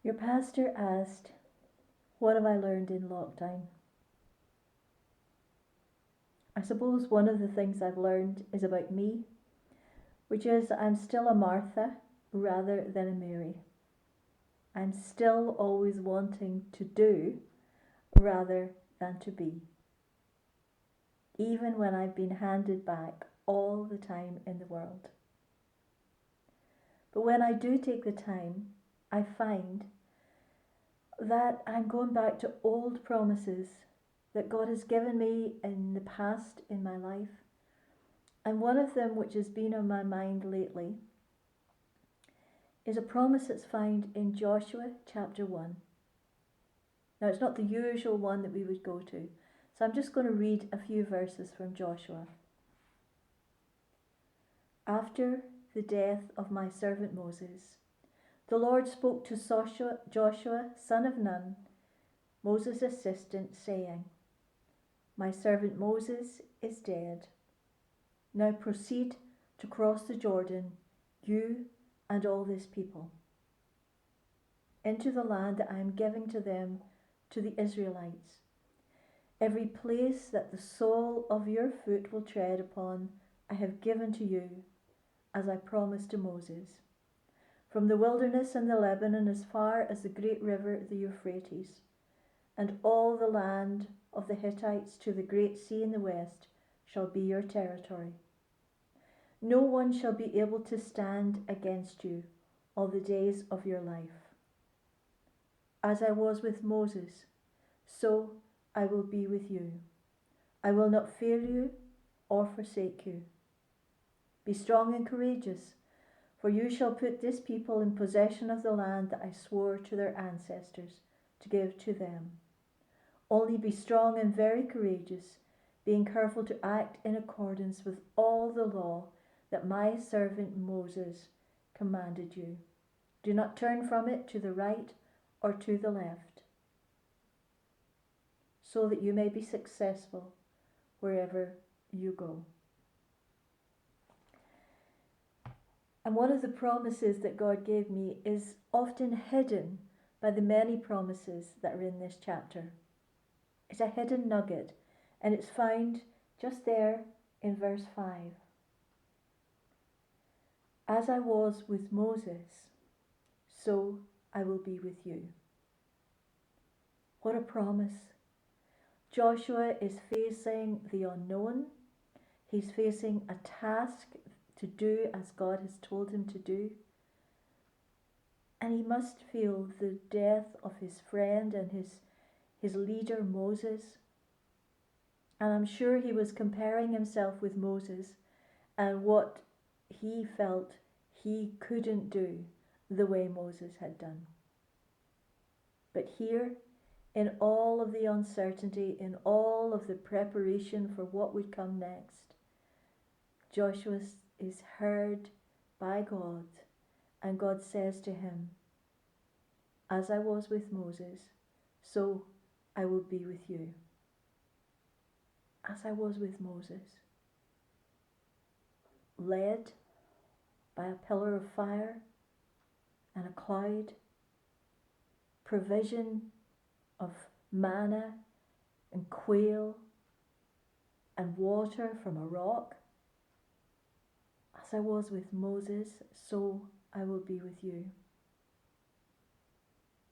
Your pastor asked, "What have I learned in lockdown?" I suppose one of the things I've learned is about me, which is I'm still a Martha rather than a Mary. I'm still always wanting to do rather than to be, even when I've been handed back all the time in the world. But when I do take the time, I find that I'm going back to old promises that God has given me in the past in my life. And one of them, which has been on my mind lately, is a promise that's found in Joshua chapter 1. Now, it's not the usual one that we would go to, so I'm just going to read a few verses from Joshua. After the death of my servant Moses, the Lord spoke to Joshua, son of Nun, Moses' assistant, saying, "My servant Moses is dead. Now proceed to cross the Jordan, you and all this people, into the land that I am giving to them, to the Israelites. Every place that the sole of your foot will tread upon, I have given to you, as I promised to Moses, from the wilderness and the Lebanon as far as the great river, the Euphrates, and all the land of the Hittites to the great sea in the west shall be your territory. No one shall be able to stand against you all the days of your life. As I was with Moses, so I will be with you. I will not fail you or forsake you. Be strong and courageous, for you shall put this people in possession of the land that I swore to their ancestors to give to them. Only be strong and very courageous, being careful to act in accordance with all the law that my servant Moses commanded you. Do not turn from it to the right or to the left, so that you may be successful wherever you go." And one of the promises that God gave me is often hidden by the many promises that are in this chapter. It's a hidden nugget, and it's found just there in verse 5. As I was with Moses, so I will be with you. What a promise. Joshua is facing the unknown. He's facing a task to do as God has told him to do. And he must feel the death of his friend and his leader Moses. And I'm sure he was comparing himself with Moses and what he felt he couldn't do the way Moses had done. But here, in all of the uncertainty, in all of the preparation for what would come next, Joshua is heard by God, and God says to him, "As I was with Moses, so I will be with you." As I was with Moses, led by a pillar of fire and a cloud, provision of manna and quail and water from a rock. As I was with Moses, so I will be with you.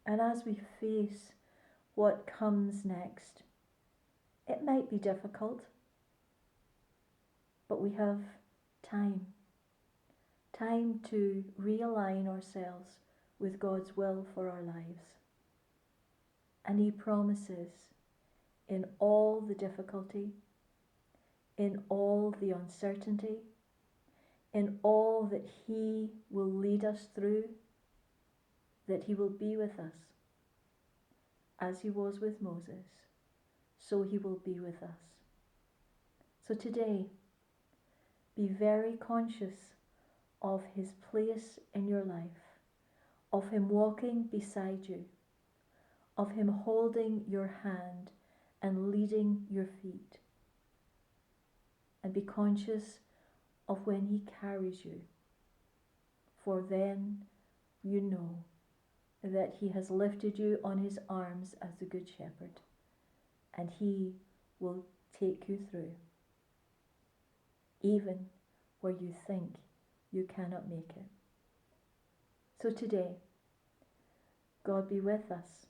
And as we face what comes next, it might be difficult, but we have time to realign ourselves with God's will for our lives. And He promises, in all the difficulty, in all the uncertainty, in all that He will lead us through, that He will be with us. As He was with Moses, so He will be with us. So today, be very conscious of His place in your life, of Him walking beside you, of Him holding your hand and leading your feet. And be conscious of when He carries you, for then you know that He has lifted you on His arms as the Good Shepherd, and He will take you through, even where you think you cannot make it. So today, God be with us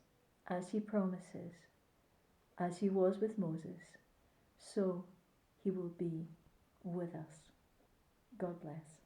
as He promises, as He was with Moses, so He will be with us. God bless.